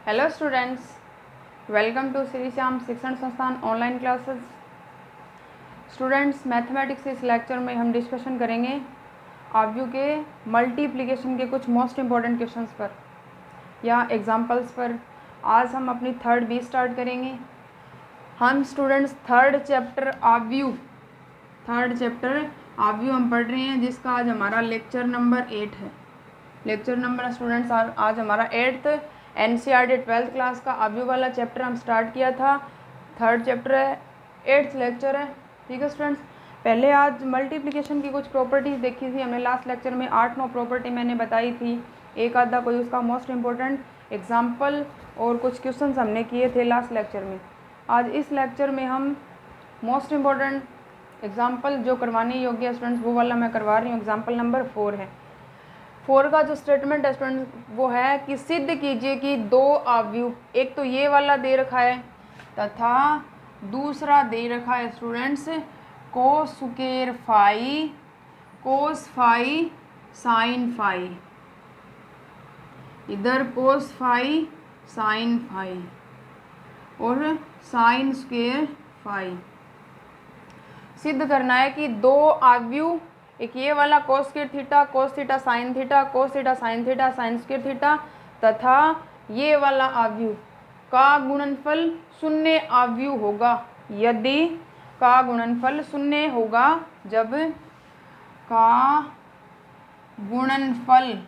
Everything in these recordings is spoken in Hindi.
Hello students, welcome to Shri Shyam Shikshan Sansthan online classes. Students, mathematics इस लेक्चर में हम डिस्कशन करेंगे आव्यू के मल्टीप्लिकेशन के कुछ मोस्ट इम्पॉर्टेंट क्वेश्चंस पर या एग्जांपल्स पर। आज हम अपनी थर्ड बी स्टार्ट करेंगे। हम स्टूडेंट्स थर्ड चैप्टर आव्यू हम पढ़ रहे हैं, जिसका आज हमारा लेक्चर नंबर 8 है। लेक्चर नंबर स्टूडेंट्स आज हमारा 8th NCERT 12th क्लास का आव्यू वाला चैप्टर हम स्टार्ट किया था। थर्ड चैप्टर है, 8th लेक्चर है। ठीक है स्टूडेंट्स, पहले आज मल्टीप्लिकेशन की कुछ प्रॉपर्टीज़ देखी थी हमने लास्ट लेक्चर में। 8-9 प्रॉपर्टी मैंने बताई थी, एक आधा कोई उसका मोस्ट इम्पोर्टेंट एग्जाम्पल और कुछ क्वेश्चन हमने किए थे लास्ट लेक्चर में। आज इस लेक्चर में हम मोस्ट इम्पोर्टेंट एग्जाम्पल जो करवाने योग्य है स्टूडेंट्स, वो वाला मैं करवा रही हूँ। एग्जाम्पल नंबर 4 है। 4 का जो स्टेटमेंट है स्टूडेंट वो है कि सिद्ध कीजिए कि दो आव्यूह, एक तो ये वाला दे रखा है तथा दूसरा दे रखा है students cos square phi cos phi sine phi. इधर कोस फाई साइन फाई और साइन स्क्वायर फाई। सिद्ध करना है कि दो आव्यूह, एक ये वाला cos square theta sine theta cos theta sine square theta तथा ये वाला आव्यूह का गुणनफल शून्य आव्यूह होगा यदि का गुणनफल शून्य होगा जब का गुणनफल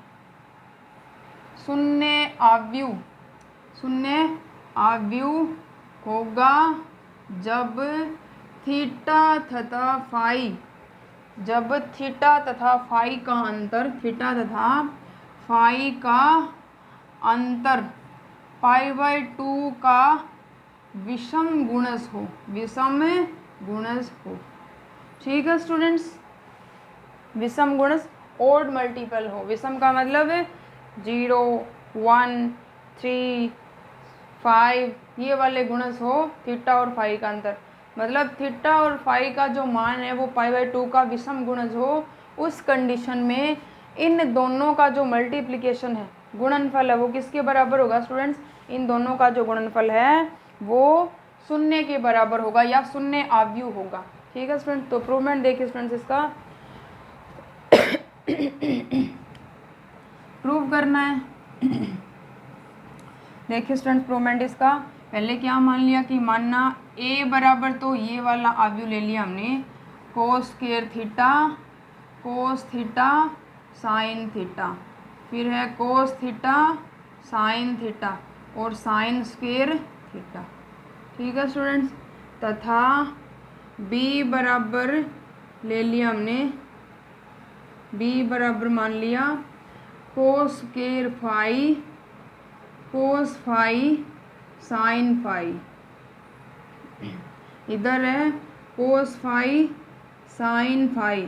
शून्य आव्यूह होगा जब थीटा तथा फाई का अंतर π/2 का विषम गुणज हो। ठीक है स्टूडेंट्स, विषम गुणज ओड मल्टीपल हो। विषम का मतलब 0, 1, 3, 5 ये वाले गुणज हो। थीटा और फाई का अंतर मतलब थीटा और फाई का जो मान है वो π/2 का विषम गुणज हो। उस कंडीशन में इन दोनों का जो मल्टीप्लिकेशन है, गुणनफल है, वो किसके बराबर होगा स्टूडेंट्स? इन दोनों का जो गुणनफल है वो शून्य के बराबर होगा या शून्य आव्यूह होगा। ठीक है स्टूडेंट, तो प्रूवमेंट देखिए स्टूडेंट्स, इसका प्रूव करना है। देखिए स्टूडेंट्स, प्रूवमेंट इसका पहले क्या मान लिया कि मानना a बराबर, तो ये वाला आव्यूह ले लिया हमने कोस स्क्वायर थीटा साइन थीटा, फिर है कोस थीटा साइन थीटा और साइन स्क्वायर थीटा। ठीक है स्टूडेंट्स, तथा b बराबर ले लिया हमने, b बराबर मान लिया cos square cos phi sine phi. इधर है कोस फाई साइन फाई,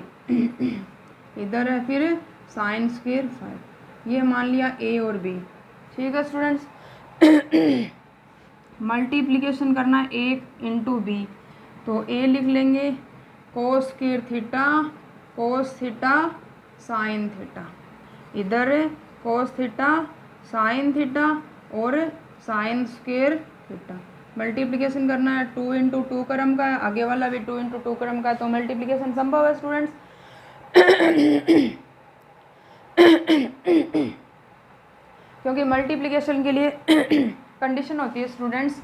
इधर है फिर साइन स्क्वायर फाई। ये मान लिया a और b। ठीक है स्टूडेंट्स, मल्टीप्लिकेशन करना है a इंटू b, तो a लिख लेंगे कोस स्क्वायर थीटा साइन थीटा, इधर कोस थीटा साइन थीटा और साइन स्क्वायर थीटा। मल्टीप्लिकेशन करना है 2 इंटू 2 क्रम का है, आगे वाला भी 2 इंटू 2 क्रम का है, तो मल्टीप्लिकेशन संभव है स्टूडेंट्स। क्योंकि मल्टीप्लिकेशन के लिए कंडीशन होती है स्टूडेंट्स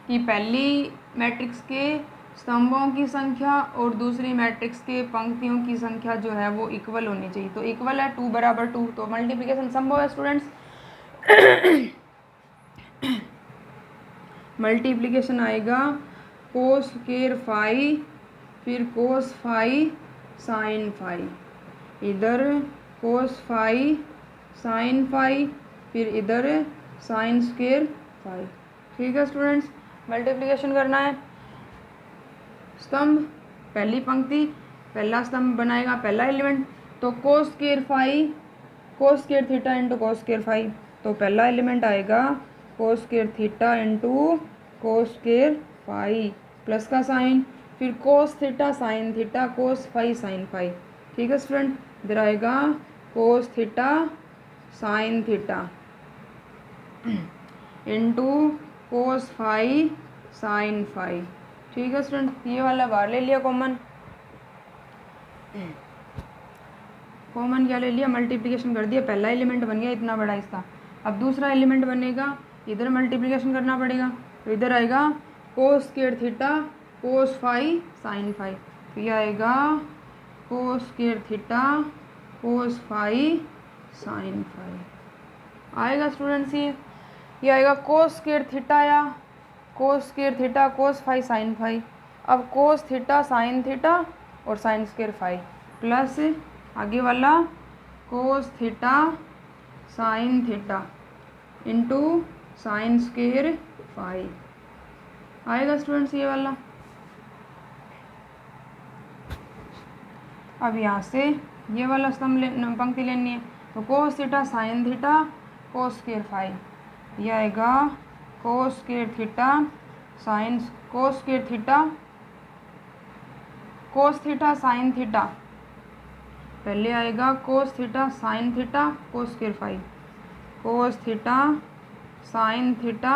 कि पहली मैट्रिक्स के स्तंभों की संख्या और दूसरी मैट्रिक्स के पंक्तियों की संख्या जो है वो इक्वल होनी चाहिए। तो इक्वल है 2 बराबर 2, तो मल्टीप्लिकेशन संभव है स्टूडेंट्स। मल्टीप्लिकेशन आएगा कोस स्क्वायर फाई फिर कोस फाई साइन फाई, इधर कोस फाई साइन फाई फिर इधर साइन स्क्वायर फाई। ठीक है स्टूडेंट्स, मल्टीप्लिकेशन करना है। स्तंभ पहली पंक्ति पहला स्तंभ बनाएगा पहला एलिमेंट, तो cos square theta into cos square phi, तो पहला एलिमेंट आएगा cos square theta into cos square phi plus का साइन, फिर cos theta sine theta cos phi sine phi. ठीक है स्टूडेंट, इधर आएगा cos theta sine theta, into cos phi sine phi. ठीक है स्टूडेंट, ये वाला बाहर ले लिया कॉमन। कॉमन क्या ले लिया, मल्टीप्लिकेशन कर दिया, पहला एलिमेंट बन गया इतना बड़ा इसका। अब दूसरा एलिमेंट बनेगा, इधर मल्टीप्लिकेशन करना पड़ेगा, तो इधर आएगा cos square theta cos phi sine phi. तो ये आएगा cos square theta cos phi sine phi आएगा स्टूडेंट्स। ये आएगा कोस स्क्वायर थीटा या cos square theta cos phi sine phi. अब कोस थीटा साइन थीटा और साइन स्क्वायर फाई प्लस आगे वाला cos theta sine theta into sine square phi आएगा स्टूडेंट्स ये वाला। अब यहाँ से ये वाला स्तंभ पंक्ति लेनी है, तो cos theta sine theta cos square phi, ये आएगा cos square theta sine cos square theta cos theta sine theta, पहले आएगा cos theta sine theta cos square phi, cos theta sine theta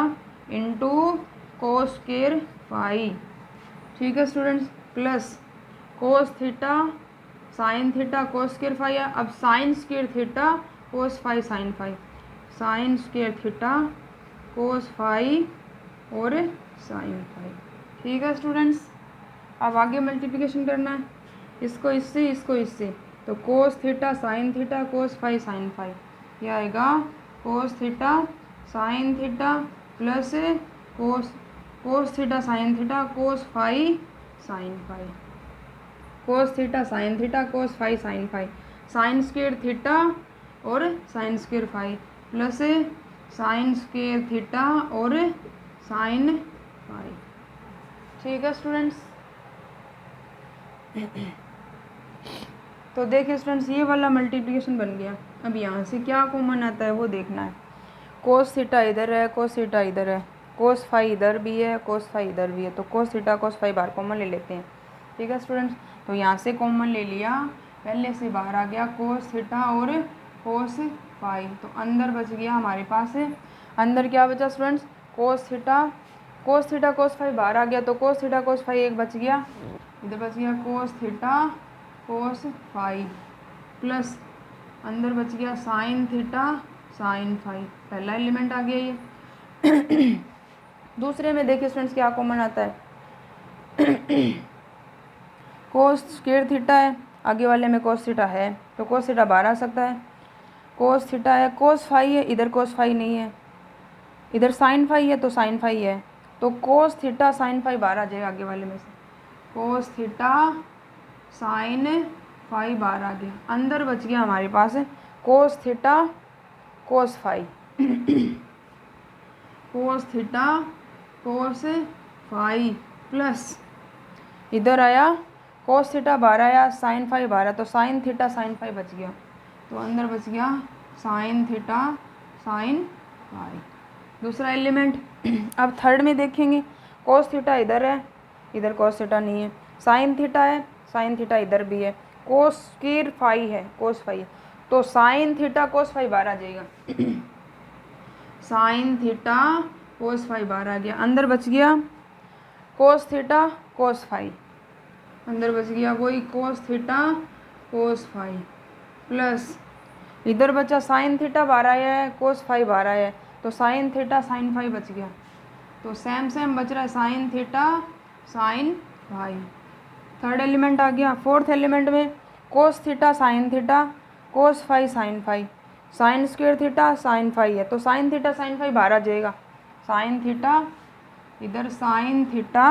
into cos square phi. ठीक है students, plus cos theta sine theta cos square phi है। अब sine square theta cos phi sine phi, sine square theta cos phi और साइन फाई। ठीक है स्टूडेंट्स, अब आगे मल्टीप्लिकेशन करना है, इसको इससे, तो cos theta sine theta cos phi sine phi, यह आएगा cos theta sine theta plus cos theta sine theta cos phi sine phi, cos theta sine theta cos phi sine phi, sine square theta और sine square phi plus sine square theta और साइन फाई। ठीक है स्टूडेंट्स, तो देखिए स्टूडेंट्स ये वाला मल्टीप्लिकेशन बन गया। अब यहाँ से क्या कॉमन आता है वो देखना है। कोस थीटा इधर है, कोस थीटा इधर है, कोस फाई इधर भी है, कोस फाई इधर भी है, तो कोस थीटा कोस फाई बाहर कॉमन ले लेते हैं। ठीक है स्टूडेंट्स, तो यहाँ से कॉमन ले लिया, पहले से बाहर आ गया कोस थीटा और कोस फाई, तो अंदर बच गया हमारे पास अंदर क्या बचा students, cos theta cos phi बाहर आ गया, तो कोस थीटा कोस फाई एक बच गया, इधर बच गया cos theta cos phi plus अंदर बच गया साइन थीटा साइन फाई, पहला एलिमेंट आ गया ये। दूसरे में देखिए स्टूडेंट्स क्या कॉमन आता है, कोस स्क्वायर थीटा है, आगे वाले में कोस थीटा है, तो कोस थीटा बाहर आ सकता है, कोस थीटा है, कोस फाई है, इधर कोस फाई नहीं है, इधर साइन फाई है तो साइन फाई है, तो कोस थीटा साइन फाई बाहर आ जाएगा आगे वाले में से, कोस थीटा साइन फाई बाहर आ गया, अंदर बच गया हमारे पास cos theta cos phi cos theta cos phi plus इधर आया कोस थीटा बाहर आया, साइन फाई बाहर आया, तो साइन थीटा साइन फाई बच गया, तो अंदर बच गया साइन थीटा साइन फाई दूसरा एलिमेंट। अब थर्ड में देखेंगे, कोस थीटा इधर है, इधर कोस थीटा नहीं है, साइन थीटा है, साइन थीटा इधर भी है, कोस स्क्वायर फाई है, कोस फाई है, तो साइन थीटा कोस फाई बाहर आ जाएगा साइन थीटा कोस फाई बाहर आ गया, अंदर बच गया कोस थीटा कोस फाई, अंदर बच गया वही cos theta cos phi plus इधर बचा साइन थीटा बाहर आया है, कोस फाई बाहर आया है, तो साइन थीटा साइन फाई बच गया, तो सेम बच रहा है sine theta sine phi. Third element आ गया। फोर्थ एलिमेंट में cos theta sine theta cos phi sine phi, sine square theta sine phi है, तो साइन थीटा साइन फाई बाहर आ जाएगा, साइन थीटा इधर साइन थीटा,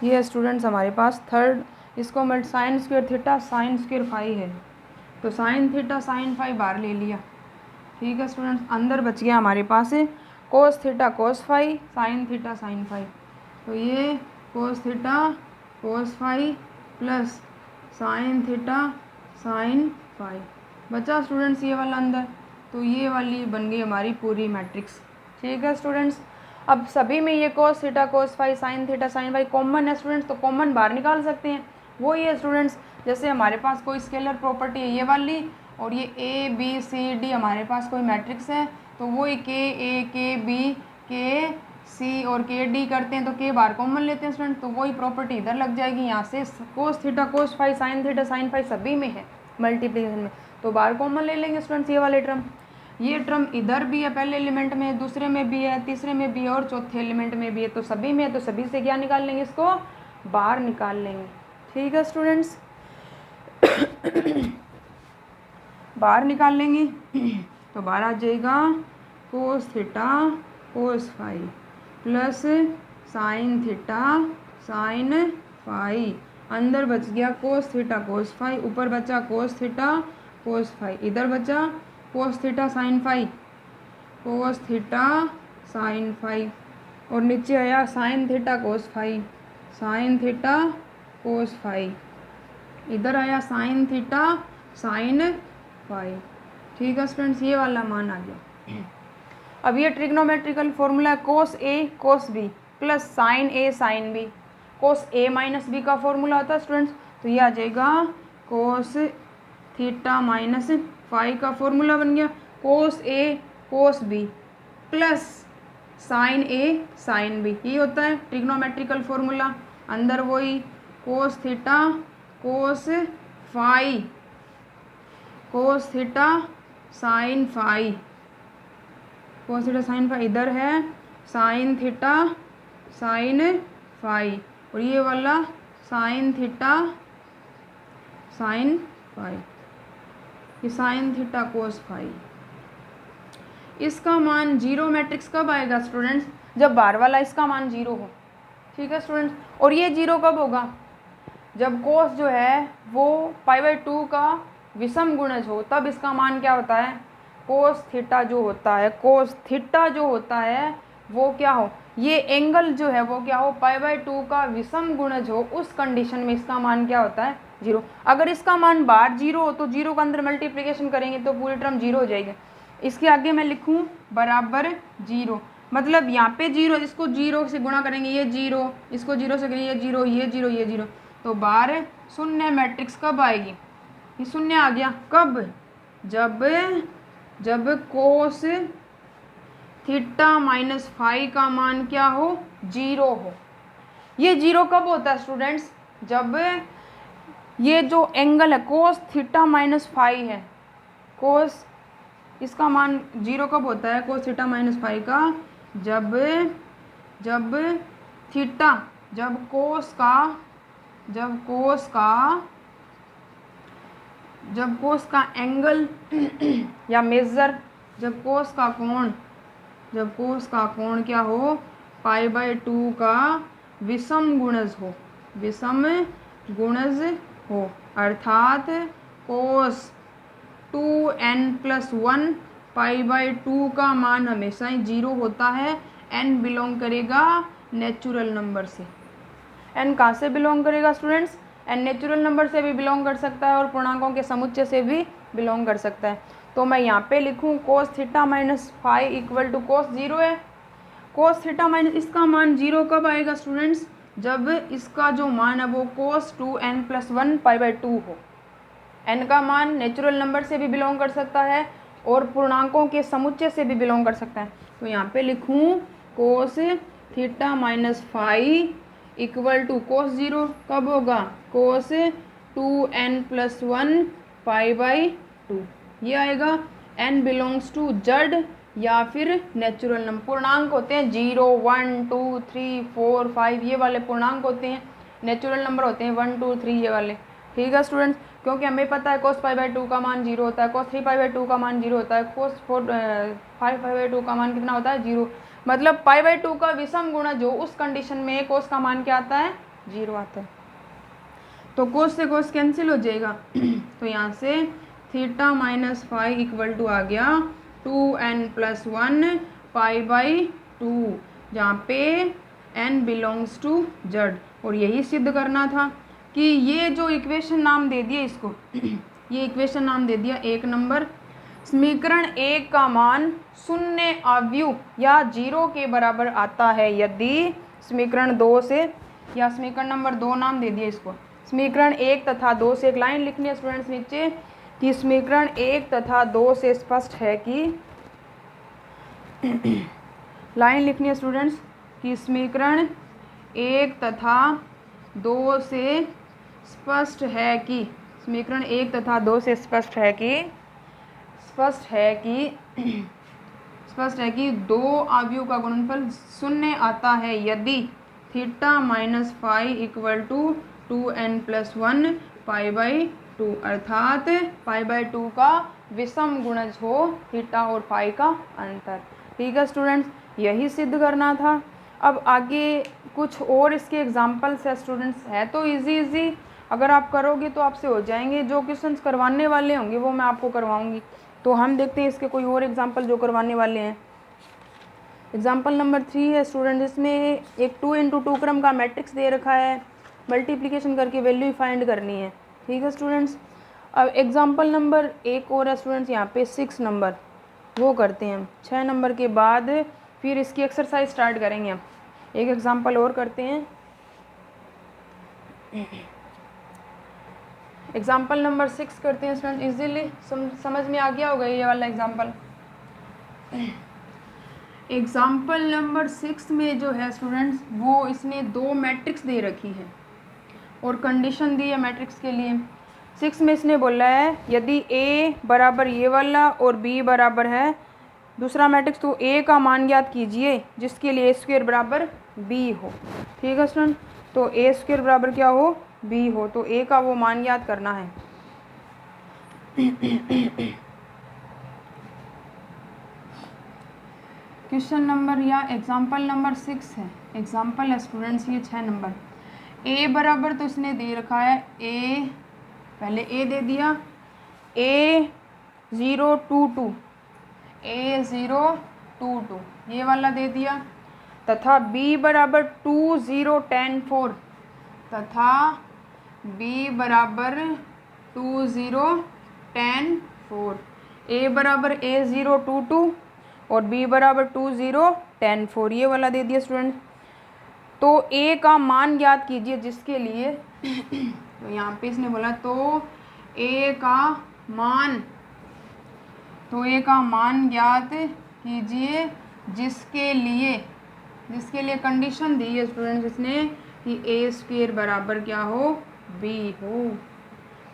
ये स्टूडेंट्स हमारे पास थर्ड, इसको मैं sine square theta sine square phi है, तो साइन थीटा साइन फाई बाहर ले लिया। ठीक है स्टूडेंट्स, अंदर बच गया हमारे पास cos theta cos phi sine theta sine phi, तो ये cos theta cos phi plus sine theta sine phi बचा स्टूडेंट्स ये वाला अंदर, तो ये वाली बन गई हमारी पूरी मैट्रिक्स। ठीक है स्टूडेंट्स, अब सभी में ये cos theta cos phi sine theta sine phi common है स्टूडेंट्स, तो कॉमन बाहर निकाल सकते हैं। वो ये स्टूडेंट्स, जैसे हमारे पास कोई स्केलर प्रॉपर्टी है ये वाली, और ये ए बी सी डी हमारे पास कोई मैट्रिक्स है, तो वो के ए के बी के सी और के डी करते हैं, तो के बार कॉमन लेते हैं स्टूडेंट, तो वही प्रॉपर्टी इधर लग जाएगी। यहाँ से cos theta cos phi sine theta sine phi सभी में है मल्टीप्लिकेशन में, तो बार कॉमन ले लेंगे स्टूडेंट्स। ये वाले टर्म, ये टर्म इधर भी है, पहले एलिमेंट में, दूसरे में भी है, तीसरे में भी है और चौथे एलिमेंट में भी है, तो सभी में है, तो सभी से क्या निकाल लेंगे, इसको बाहर निकाल लेंगे। ठीक है स्टूडेंट्स, बाहर निकाल लेंगे तो बाहर आ जाएगा cos theta cos phi plus sine theta sine phi, अंदर बच गया कोस थीटा कोस फाई, ऊपर बचा कोस थीटा कोस फाई, इधर बचा cos theta sine phi, cos theta sine phi, और नीचे आया sine theta cos phi, sine theta cos phi, इधर आया साइन थीटा साइन फाई। ठीक है स्टूडेंट्स, ये वाला मान आ गया। अब ये ट्रिग्नोमेट्रिकल फॉर्मूला है cos A cos B plus sine A sine B, cos A minus B का फॉर्मूला होता है स्टूडेंट्स, तो ये आ जाएगा कोस थीटा माइनस फाई का फॉर्मूला बन गया cos A cos B plus sine A sine B, ये होता है ट्रिग्नोमेट्रिकल फॉर्मूला। अंदर वही cos theta cos phi, cos theta sine phi, cos theta sine phi, इधर है साइन थीटा साइन फाई, और ये वाला साइन थीटा साइन फाई, ये साइन थीटा कोस फाई। इसका मान जीरो मैट्रिक्स कब आएगा स्टूडेंट्स, जब बाहर वाला इसका मान जीरो हो। ठीक है स्टूडेंट्स, और ये जीरो कब होगा, जब कोस जो है वो π/2 का विषम गुणज हो, तब इसका मान क्या होता है, कोस थीटा जो होता है, कोस थीटा जो होता है वो क्या हो, ये एंगल जो है वो क्या हो, π/2 का विषम गुणज हो, उस कंडीशन में इसका मान क्या होता है, जीरो। अगर इसका मान बाहर जीरो हो तो जीरो के अंदर मल्टीप्लिकेशन करेंगे तो पूरी टर्म जीरो हो जाएगी। इसके आगे मैं लिखूं बराबर जीरो, मतलब यहाँ पे जीरो, इसको जीरो से गुणा करेंगे ये जीरो, इसको जीरो से करेंगे ये जीरो ये जीरो ये जीरो, तो बाहर शून्य मैट्रिक्स कब आएगी, ये शून्य आ गया कब, जब कोस थीटा माइनस फाई का मान क्या हो, जीरो हो। ये जीरो कब होता है स्टूडेंट्स, जब ये जो एंगल है कोस थीटा माइनस फाई है, कोस इसका मान जीरो कब होता है, कोस थीटा माइनस फाई का, जब थीटा, जब कोस का एंगल या मेजर, जब कोस का कोण क्या हो, π/2 का विषम गुणज हो, अर्थात कोस 2n+1 π/2 का मान हमेशा ही जीरो होता है। n बिलोंग करेगा नेचुरल नंबर से। n कहाँ से बिलोंग करेगा स्टूडेंट्स, n नेचुरल नंबर से भी बिलोंग कर सकता है और पूर्णांकों के समुच्चय से भी बिलोंग कर सकता है। तो मैं यहाँ पे लिखूँ cos theta minus phi equal to cos zero है, कोस थीटा माइनस, इसका मान जीरो कब आएगा स्टूडेंट्स, जब इसका जो मान है वो कोस 2n+1 π/2 हो। n का मान नेचुरल नंबर से भी बिलोंग कर सकता है और पूर्णांकों के समुच्चय से भी बिलोंग कर सकता है। तो यहाँ पे लिखूँ cos theta minus phi equal to cos zero कब होगा, कोस 2n+1 π/2, ये आएगा। n बिलोंग्स टू जड या फिर नेचुरल नंबर, पूर्णांक होते हैं 0 1 2 3 4 5, ये वाले पूर्णांक होते हैं, नेचुरल नंबर होते हैं 1 2 3 ये वाले। ठीक है स्टूडेंट्स, क्योंकि हमें पता है कोस π/2 का मान जीरो होता है, कोस 3 π/2 का मान जीरो होता है, कोस 5 π/2 का मान कितना होता है, जीरो, मतलब π/2 का विषम गुणा जो उस कंडीशन में कोस का मान क्या आता है, जीरो आता है। तो कोस से कोस कैंसिल हो जाएगा तो यहाँ से theta minus phi equal to आ गया 2n+1 π/2, जहाँ पे n बिलोंग्स टू जड। और यही सिद्ध करना था कि ये जो इक्वेशन नाम दे दिया इसको ये इक्वेशन नाम दे दिया 1 नंबर, समीकरण 1 का मान शून्य अवयव या जीरो के बराबर आता है यदि समीकरण 2 से, या समीकरण नंबर 2 नाम दे दिया इसको, समीकरण 1 तथा 2 से एक लाइन लिखनी है स्टूडेंट्स नीचे, कि समीकरण 1 तथा 2 से स्पष्ट है कि लाइन लिखनी है स्टूडेंट्स कि समीकरण 1 तथा 2 से स्पष्ट है कि समीकरण 1 तथा 2 से स्पष्ट है कि दो आव्यूह का गुणनफल शून्य आता है यदि theta minus phi equal to 2n+1 π/2 अर्थात π/2 का विषम गुणज हो थीटा और फाई का अंतर। ठीक है स्टूडेंट्स, यही सिद्ध करना था। अब आगे कुछ और इसके एग्जाम्पल्स है स्टूडेंट्स, है तो इजी अगर आप करोगे तो आपसे हो जाएंगे। जो क्वेश्चंस करवाने वाले होंगे वो मैं आपको करवाऊंगी। तो हम देखते हैं इसके कोई और एग्जाम्पल जो करवाने वाले हैं। एग्जाम्पल नंबर 3 है स्टूडेंट, इसमें एक 2x2 क्रम का मैट्रिक्स दे रखा है, मल्टीप्लिकेशन करके वैल्यू फाइंड करनी है। ठीक है स्टूडेंट्स, अब एग्जाम्पल नंबर एक और है स्टूडेंट्स, यहाँ पे 6 नंबर वो करते हैं हम। 6 नंबर के बाद फिर इसकी एक्सरसाइज स्टार्ट करेंगे हम। एक एग्जाम्पल और करते हैं। एग्जाम्पल नंबर 6 करते हैं स्टूडेंट, इजीली समझ में आ गया होगा ये वाला एग्जाम्पल। एग्जाम्पल नंबर 6 में जो है स्टूडेंट्स वो इसने दो मैट्रिक्स दे रखी है और कंडीशन दी है मैट्रिक्स के लिए। 6 में इसने बोला है यदि A बराबर ये वाला और B बराबर है दूसरा मैट्रिक्स, तो A का मान ज्ञात कीजिए जिसके लिए A² बराबर B हो। ठीक है स्टूडेंट, तो A² बराबर क्या हो, B हो, तो A का वो मान ज्ञात करना है। क्वेश्चन नंबर या एग्जाम्पल नंबर 6 है, एग्जाम्पल है स्टूडेंट्स ये 6 नंबर। A बराबर तो इसने दे रखा है A, पहले A दे दिया A022 A022 ये वाला दे दिया, तथा B बराबर 2010 तथा B बराबर 2010 A बराबर A022 और B बराबर 2010 ये वाला दे दिया स्टूडेंट। तो A का मान ज्ञात कीजिए जिसके लिए तो यहाँ पे इसने बोला तो A का मान ज्ञात कीजिए जिसके लिए कंडीशन दी है स्टूडेंट इसने कि A² बराबर क्या हो, B हो।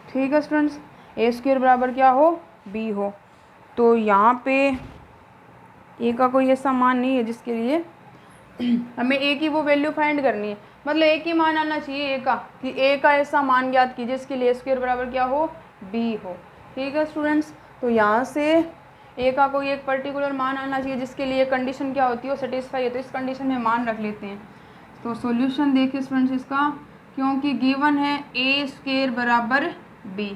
ठीक है स्टूडेंट्स, A² बराबर क्या हो, B हो। तो यहाँ पे A का कोई ऐसा मान नहीं है जिसके लिए हमें A की वो वैल्यू फाइंड करनी है, मतलब एक ही मान आना चाहिए A का कि A का ऐसा मान ज्ञात कीजिए जिसके लिए A² बराबर क्या हो, B हो। ठीक है स्टूडेंट्स, तो यहाँ से A का कोई एक पर्टिकुलर मान आना चाहिए जिसके लिए कंडीशन क्या होती है, सेटिस्फाई है, तो इस कंडीशन में मान रख लेते हैं। तो सॉल्यूशन देखिए स्टूडेंट्स इसका, क्योंकि गिवन है A² बराबर B।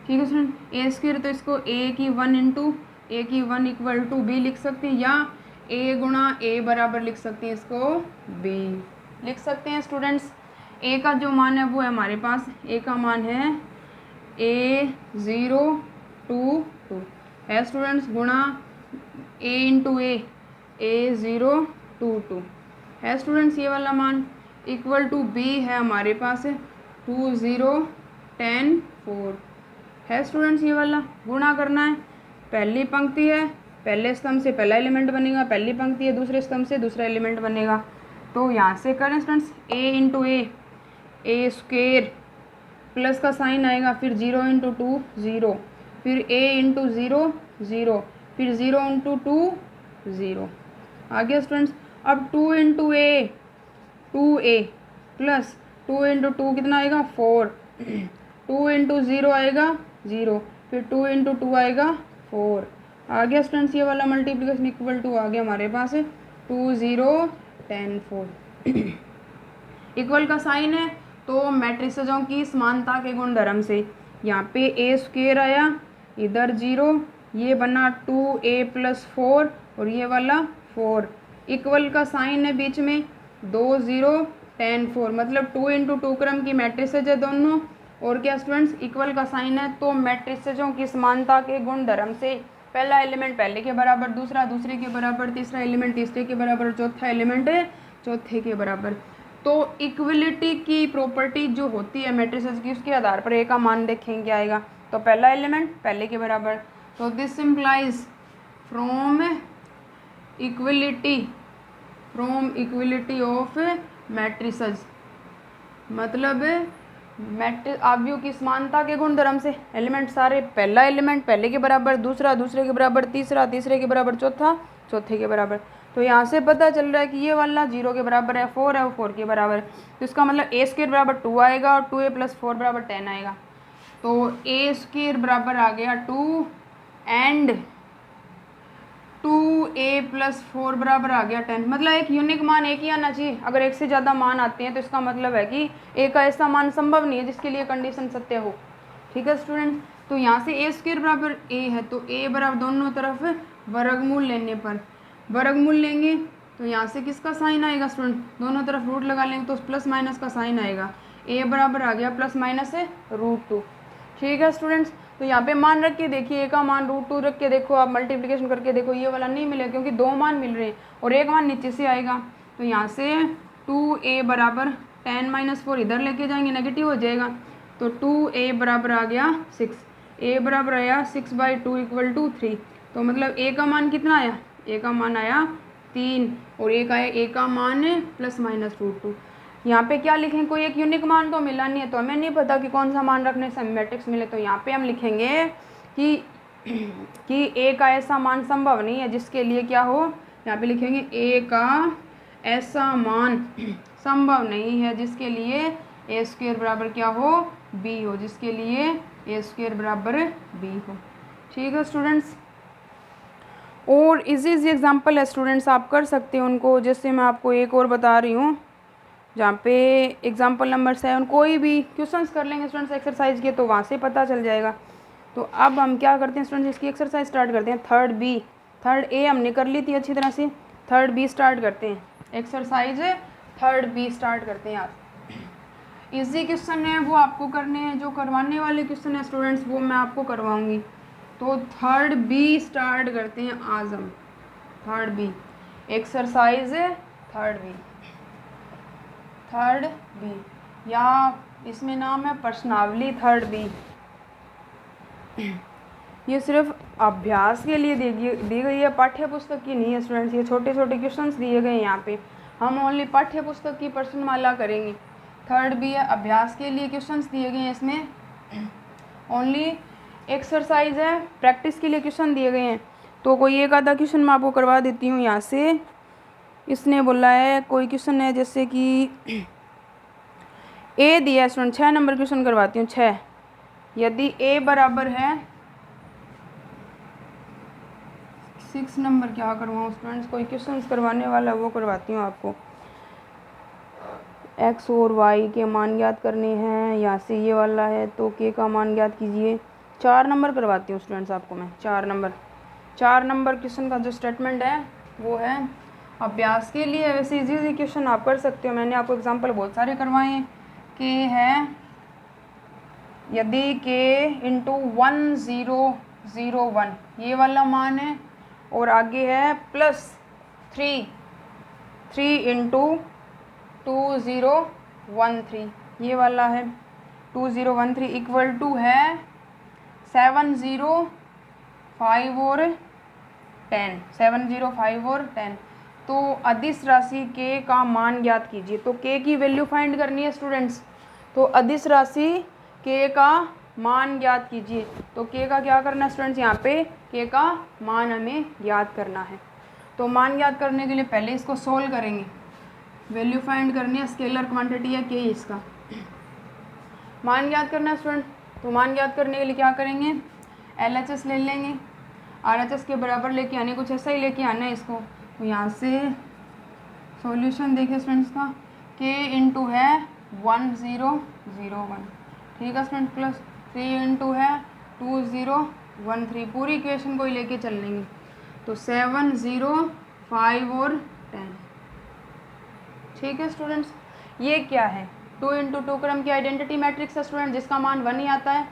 ठीक है स्टूडेंट, A² तो इसको A की 1 इंटू A की 1 इक्वल टू B लिख सकते हैं, या A गुणा A बराबर लिख सकते हैं, इसको B लिख सकते हैं स्टूडेंट्स। A का जो मान है वो है हमारे पास, A का मान है A022 है स्टूडेंट्स, गुणा A इंटू A022 है स्टूडेंट्स ये वाला मान, इक्वल टू B है हमारे पास 2010 है स्टूडेंट्स, ये वाला गुणा करना है। पहली पंक्ति है, पहले स्तंभ से पहला एलिमेंट बनेगा, पहली पंक्ति है दूसरे स्तंभ से दूसरा एलिमेंट बनेगा। तो यहाँ से करें students A into A² plus का साइन आएगा, फिर 0 इंटू 2 0, फिर A इंटू 0 0, फिर 0 इंटू 2 0 आ गया स्टूडेंट्स। अब 2 into A 2A plus 2 into 2 कितना आएगा 4, 2 इंटू 0 आएगा 0, फिर 2 इंटू 2 आएगा 4 आ गया स्टूडेंट्स, ये वाला मल्टीप्लिकेशन इक्वल टू आ गया हमारे पास 2010 इक्वल का साइन है तो मैट्रिसेजों की समानता के गुणधर्म से यहाँ पे A² आया, इधर 0, ये बना 2A प्लस 4 और ये वाला 4, इक्वल का साइन है बीच में 2010 मतलब 2 इंटू 2 क्रम की मैट्रिसेज है दोनों, और क्या स्टूडेंट्स इक्वल का साइन है तो मैट्रिसेजों की समानता के गुणधर्म से पहला एलिमेंट पहले के बराबर, दूसरा दूसरे के बराबर, तीसरा एलिमेंट तीसरे के बराबर, चौथा एलिमेंट चौथे के बराबर। तो इक्वलिटी की प्रॉपर्टी जो होती है मैट्रिसेस की उसके आधार पर A का मान देखेंगे क्या आएगा, तो पहला एलिमेंट पहले के बराबर। तो this implies from equality of matrices, मतलब आव्यूह की समानता के गुणधर्म से एलिमेंट सारे, पहला एलिमेंट पहले के बराबर, दूसरा दूसरे के बराबर, तीसरा तीसरे के बराबर, चौथा चौथे के बराबर। तो यहाँ से पता चल रहा है कि ये वाला 0 के बराबर है, 4 है वो 4 के बराबर। तो इसका मतलब ए स्क्वायर बराबर 2 आएगा और 2a + 4 बराबर 10 आएगा। तो ए स्क्वायर बराबर आ गया 2 एंड 2a + 4 बराबर आ गया 10। मतलब एक यूनिक मान एक ही आना चाहिए। अगर एक से ज़्यादा मान आते हैं तो इसका मतलब है कि एक का ऐसा मान संभव नहीं है जिसके लिए कंडीशन सत्य हो। ठीक है स्टूडेंट। तो यहाँ से ए स्क्वायर बराबर a है, तो a बराबर दोनों तरफ वर्गमूल लेने पर वर्गमूल लेंगे तो यहाँ से किसका साइन आएगा स्टूडेंट, दोनों तरफ रूट लगा लेंगे तो प्लस माइनस का साइन आएगा। a बराबर आ गया +-√2। ठीक है स्टूडेंट्स। तो यहाँ पे मान रख के देखिए, a का मान √2 रख के देखो, आप मल्टीप्लिकेशन करके देखो, ये वाला नहीं मिलेगा क्योंकि 2 मान मिल रहे हैं और एक मान नीचे से आएगा। तो यहाँ से 2a बराबर 10 - 4 इधर लेके जाएंगे, नेगेटिव हो जाएगा। तो 2a बराबर आ गया 6, a बराबर आया 6/2 = 3। तो मतलब a का मान कितना आया, a का मान आया 3 और एक आया a का मान +-√2। यहाँ पे क्या लिखें, कोई एक यूनिक मान तो मिला नहीं है, तो हमें नहीं पता कि कौन सा मान रखने से मैट्रिक्स मिले। तो यहाँ पे हम लिखेंगे कि a का ऐसा मान संभव नहीं है जिसके लिए क्या हो, यहाँ पे लिखेंगे a का ऐसा मान संभव नहीं है जिसके लिए a स्क्वायर बराबर क्या हो, b हो, जिसके लिए a स्क्वायर बराबर b हो। ठीक है स्टूडेंट्स। और इजी एग्जांपल है स्टूडेंट्स, आप कर सकते हो उनको। जैसे मैं आपको एक और बता रही हूँ, जहाँ पे एग्जांपल नंबर 7 कोई भी क्वेश्चंस कर लेंगे स्टूडेंट्स एक्सरसाइज के, तो वहाँ से पता चल जाएगा। तो अब हम क्या करते हैं स्टूडेंट्स, इसकी एक्सरसाइज स्टार्ट करते हैं। थर्ड ए हमने कर ली थी अच्छी तरह से, थर्ड बी स्टार्ट करते हैं। एक्सरसाइज थर्ड बी स्टार्ट करते हैं। आप इजी क्वेश्चन है वो आपको करने हैं, जो करवाने वाले क्वेश्चन है स्टूडेंट्स वो मैं आपको करवाऊँगी। तो थर्ड बी स्टार्ट करते हैं आज हम। Third B exercise third B या इसमें नाम है प्रश्नावली थर्ड बी। ये सिर्फ अभ्यास के लिए दी गई है, पाठ्य पुस्तक की नहीं है स्टूडेंट्स। ये छोटे छोटे क्वेश्चंस दिए गए हैं यहाँ पे, हम ओनली पाठ्य पुस्तक की प्रश्नमाला करेंगे। थर्ड बी है, अभ्यास के लिए क्वेश्चंस दिए गए हैं इसमें, ओनली एक्सरसाइज है, प्रैक्टिस के लिए क्वेश्चन दिए गए हैं। तो कोई एक आधा क्वेश्चन मैं आपको करवा देती हूँ यहाँ से। इसने बोला है कोई क्वेश्चन है जैसे कि ए दिया है स्टूडेंट, 6 नंबर क्वेश्चन करवाती हूँ। 6 यदि ए बराबर है 6 नंबर क्या करवाऊँ स्टूडेंट्स, कोई क्वेश्चन करवाने वाला वो करवाती हूँ आपको। एक्स और वाई के मान ज्ञात करने हैं, यहाँ से ये वाला है तो के का मान ज्ञात कीजिए। 4 नंबर करवाती हूँ स्टूडेंट्स आपको मैं। 4 नंबर क्वेश्चन का जो स्टेटमेंट है वो है अभ्यास के लिए। वैसे इजी क्वेश्चन आप कर सकते हो, मैंने आपको एग्जांपल बहुत सारे करवाए हैं। के है यदि के × 1001 ये वाला मान है, और आगे है +3 × 2013 ये वाला है 2013 = है 705 और 10। तो अदिश राशि के का मान ज्ञात कीजिए। तो के की वैल्यू फाइंड करनी है स्टूडेंट्स, तो अदिश राशि के का मान ज्ञात कीजिए। तो के का क्या करना है स्टूडेंट्स, यहाँ पे के का मान हमें ज्ञात करना है। तो मान ज्ञात करने के लिए पहले इसको सोल्व करेंगे, वैल्यू फाइंड करनी है, स्केलर क्वांटिटी है के, इसका मान ज्ञात करना है स्टूडेंट। तो मान ज्ञात करने के लिए क्या करेंगे, LHS ले लेंगे, RHS के बराबर लेके आने, कुछ ऐसा ही लेके आना है इसको। तो यहाँ से सॉल्यूशन देखिए स्टूडेंट्स का, के × है 1001, ठीक है स्टूडेंट, +3 × है 2013, पूरी इक्वेशन को ही लेके चल लेंगे। तो 705 और 10, ठीक है स्टूडेंट्स। ये क्या है, 2 × 2 क्रम की आइडेंटिटी मैट्रिक्स है स्टूडेंट, जिसका मान 1 ही आता है।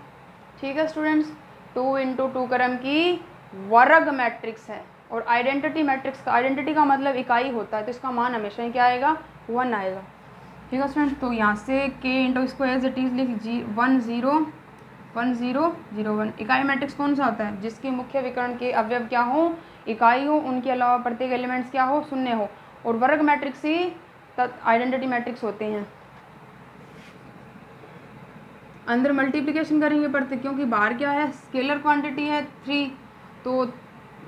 ठीक है स्टूडेंट्स, 2 × 2 क्रम की वर्ग मैट्रिक्स है। और आइडेंटिटी मैट्रिक्स का, आइडेंटिटी का मतलब इकाई होता है, तो इसका मान हमेशा ही क्या आएगा, 1 आएगा। ठीक है स्टूडेंट। तो यहाँ से के × इसको एज इट इज़ लिख 10 1001। इकाई मैट्रिक्स कौन सा होता है? जिसके मुख्य विकर्ण के अवयव क्या हो? इकाई हो, उनके अलावा प्रत्येक एलिमेंट्स क्या हो? शून्य हो। और वर्ग मैट्रिक्स ही आइडेंटिटी मैट्रिक्स होते हैं। अंदर मल्टीप्लिकेशन करेंगे पढ़ते, क्योंकि बाहर क्या है? स्केलर क्वांटिटी है 3, तो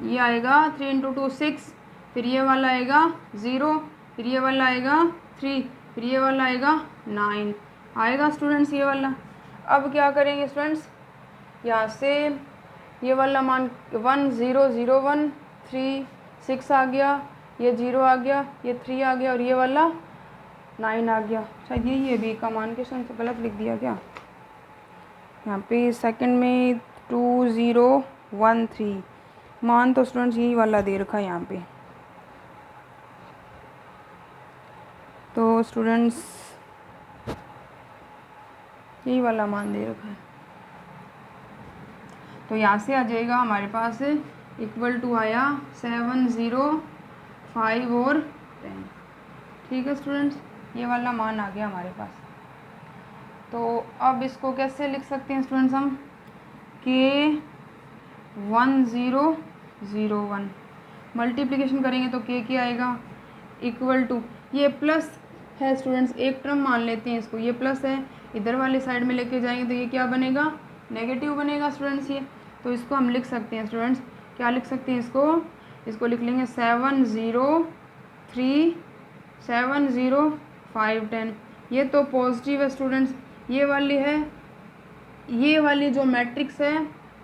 ये आएगा 3 × 2 6, फिर ये वाला आएगा 0, फिर ये वाला आएगा 3, फिर ये वाला आएगा 9 आएगा स्टूडेंट्स ये वाला। अब क्या करेंगे स्टूडेंट्स, यहाँ से ये वाला मान 1 0 0 1 3 6 आ गया, ये 0 आ गया, ये 3 आ गया और ये वाला 9 आ गया। शायद यही है बी का मान, के से गलत लिख दिया क्या? यहाँ पे सेकंड में 2 0 1 3 मान तो स्टूडेंट्स यही वाला दे रखा है यहाँ पे। तो स्टूडेंट्स यही वाला मान दे रखा है, तो यहाँ से आ जाएगा हमारे पास इक्वल टू आया 7 0 5 और 10। ठीक है स्टूडेंट्स, ये वाला मान आ गया हमारे पास। तो अब इसको कैसे लिख सकते हैं स्टूडेंट्स हम? के 1 0 0 1 मल्टीप्लिकेशन करेंगे तो के क्या आएगा? इक्वल टू, ये प्लस है स्टूडेंट्स, एक टर्म मान लेते हैं इसको, ये प्लस है, इधर वाली साइड में लेके जाएंगे तो ये क्या बनेगा? नेगेटिव बनेगा स्टूडेंट्स ये। तो इसको हम लिख सकते हैं स्टूडेंट्स, क्या लिख सकते हैं इसको लिख लेंगे 7 0 3 7 0 5 10। ये तो पॉजिटिव है स्टूडेंट्स, ये वाली जो मैट्रिक्स है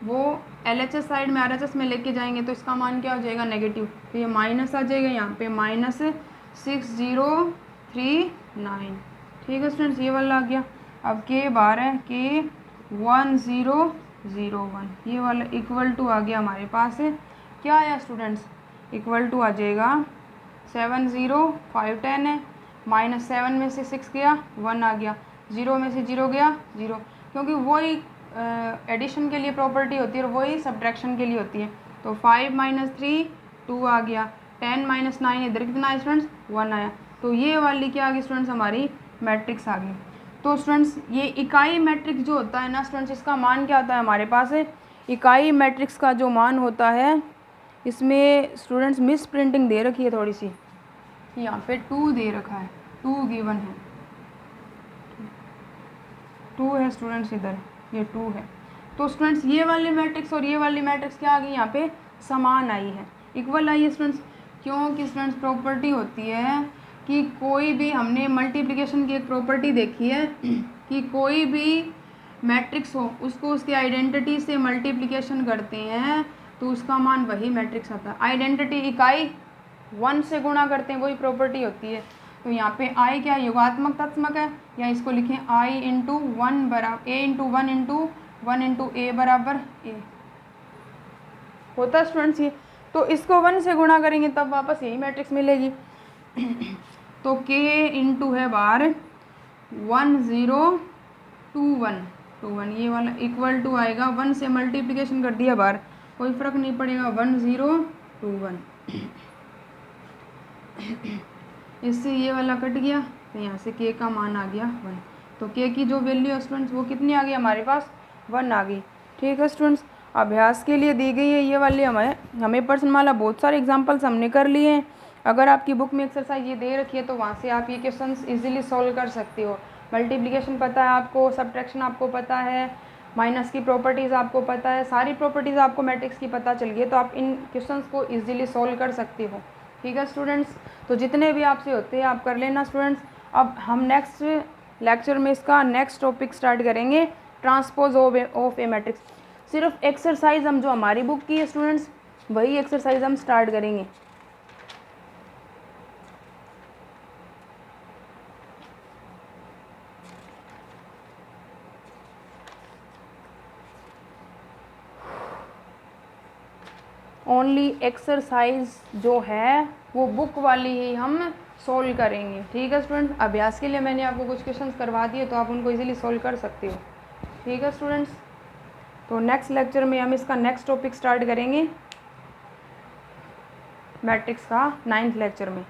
वो LHS साइड में RHS में लेके जाएंगे तो इसका मान क्या हो जाएगा? नेगेटिव। तो ये माइनस आ जाएगा यहाँ पे, -6 0 3 9। ठीक है स्टूडेंट्स, ये वाला आ गया। अब के बार है के 1 0 0 1, ये वाला इक्वल टू आ गया हमारे पास है, क्या आया स्टूडेंट्स? इक्वल टू आ जाएगा 7 0 5 10 है, -7 में से 6 गया 1 आ गया, 0 में से 0 गया 0, क्योंकि वही एडिशन के लिए प्रॉपर्टी होती है और वही सब्ट्रैक्शन के लिए होती है। तो 5 - 3 2 आ गया, 10 - 9 इधर कितना आया स्टूडेंट्स? 1 आया। तो ये वाली क्या आ गई स्टूडेंट्स? हमारी मैट्रिक्स आ गई। तो स्टूडेंट्स ये इकाई मैट्रिक्स जो होता है ना स्टूडेंट्स, इसका मान क्या होता है हमारे पास है? इकाई मैट्रिक्स का जो मान होता है, इसमें स्टूडेंट्स मिस प्रिंटिंग दे रखी है थोड़ी सी, यहाँ पे 2 दे रखा है, 2 गिवन है, 2 है स्टूडेंट्स, इधर ये 2 है। तो स्टूडेंट्स ये वाली मैट्रिक्स और ये वाली मैट्रिक्स क्या आ गई? यहाँ पे समान आई है, इक्वल आई है स्टूडेंट्स। क्योंकि स्टूडेंट्स प्रॉपर्टी होती है कि कोई भी, हमने मल्टीप्लिकेशन की एक प्रॉपर्टी देखी है कि कोई भी मैट्रिक्स हो उसको उसकी आइडेंटिटी से मल्टीप्लिकेशन करते हैं तो उसका मान वही मैट्रिक्स आता है। आइडेंटिटी इकाई 1 से गुणा करते हैं, वही प्रॉपर्टी होती है। तो यहाँ पे आई क्या? योगात्मक तत्समक है, या इसको लिखें I × 1 बराबर A × 1 × 1 × A बराबर A होता है स्टूडेंट्स ये। तो इसको 1 से गुणा करेंगे तब वापस यही मैट्रिक्स मिलेगी। तो K × है बार 1 0 2 1 2 1, ये वाला इक्वल टू आएगा 1 से मल्टीप्लिकेशन कर दिया बार, कोई फ़र्क नहीं पड़ेगा, 1 0 2 1। इससे ये वाला कट गया तो यहाँ से K का मान आ गया 1। तो K की जो वैल्यू है स्टूडेंट्स वो कितनी आ गई हमारे पास? 1 आ गई। ठीक है स्टूडेंट्स, अभ्यास के लिए दी गई है ये वाली हमें प्रश्नमाला बहुत सारे एग्जांपल्स हमने कर लिए हैं। अगर आपकी बुक में एक्सरसाइज ये दे रखी है तो वहाँ से आप ये क्वेश्चंस इजीली सॉल्व कर सकते हो। मल्टीप्लिकेशन पता है आपको, सब्ट्रैक्शन आपको पता है, माइनस की प्रॉपर्टीज़ आपको पता है, सारी प्रॉपर्टीज़ आपको मैट्रिक्स की पता चल गई है, तो आप इन क्वेश्चंस को इजीली सॉल्व कर सकते हो। ठीक है स्टूडेंट्स, तो जितने भी आपसे होते हैं आप कर लेना स्टूडेंट्स। अब हम नेक्स्ट लेक्चर में इसका नेक्स्ट टॉपिक स्टार्ट करेंगे, ट्रांसपोज ऑफ ए मैट्रिक्स। सिर्फ एक्सरसाइज हम जो हमारी बुक की है स्टूडेंट्स वही एक्सरसाइज हम स्टार्ट करेंगे। ओनली एक्सरसाइज जो है वो बुक वाली ही हम सॉल्व करेंगे। ठीक है स्टूडेंट्स, अभ्यास के लिए मैंने आपको कुछ क्वेश्चंस करवा दिए तो आप उनको इजीली सॉल्व कर सकते हो। ठीक है स्टूडेंट्स, तो नेक्स्ट लेक्चर में हम इसका नेक्स्ट टॉपिक स्टार्ट करेंगे मैट्रिक्स का 9th लेक्चर में।